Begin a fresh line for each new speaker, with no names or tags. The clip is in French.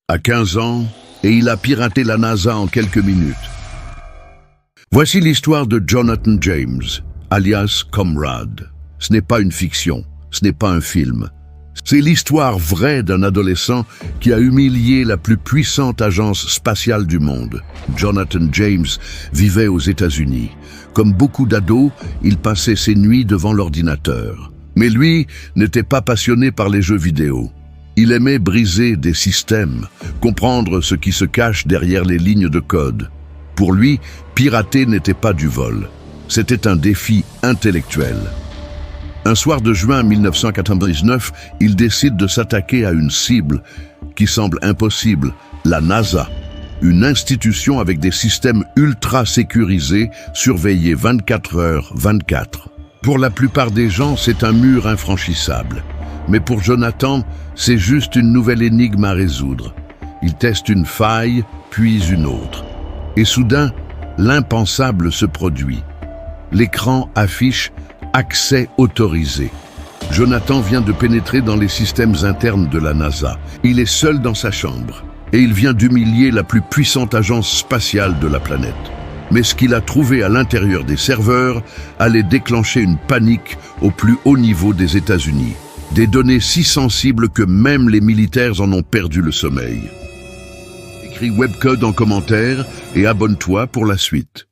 à 15 ans et il a piraté la NASA en quelques minutes. Voici l'histoire de Jonathan James, alias Comrade. Ce n'est pas une fiction, ce n'est pas un film. C'est l'histoire vraie d'un adolescent qui a humilié la plus puissante agence spatiale du monde. Jonathan James vivait aux États-Unis. Comme beaucoup d'ados, il passait ses nuits devant l'ordinateur. Mais lui n'était pas passionné par les jeux vidéo. Il aimait briser des systèmes, comprendre ce qui se cache derrière les lignes de code. Pour lui, pirater n'était pas du vol. C'était un défi intellectuel. Un soir de juin 1999, il décide de s'attaquer à une cible qui semble impossible, la NASA, une institution avec des systèmes ultra sécurisés, surveillés 24h/24. Pour la plupart des gens, c'est un mur infranchissable. Mais pour Jonathan, c'est juste une nouvelle énigme à résoudre. Il teste une faille, puis une autre. Et soudain, l'impensable se produit. L'écran affiche « Accès autorisé ». Jonathan vient de pénétrer dans les systèmes internes de la NASA. Il est seul dans sa chambre. Et il vient d'humilier la plus puissante agence spatiale de la planète. Mais ce qu'il a trouvé à l'intérieur des serveurs allait déclencher une panique au plus haut niveau des États-Unis. Des données si sensibles que même les militaires en ont perdu le sommeil. Écris Webcode en commentaire et abonne-toi pour la suite.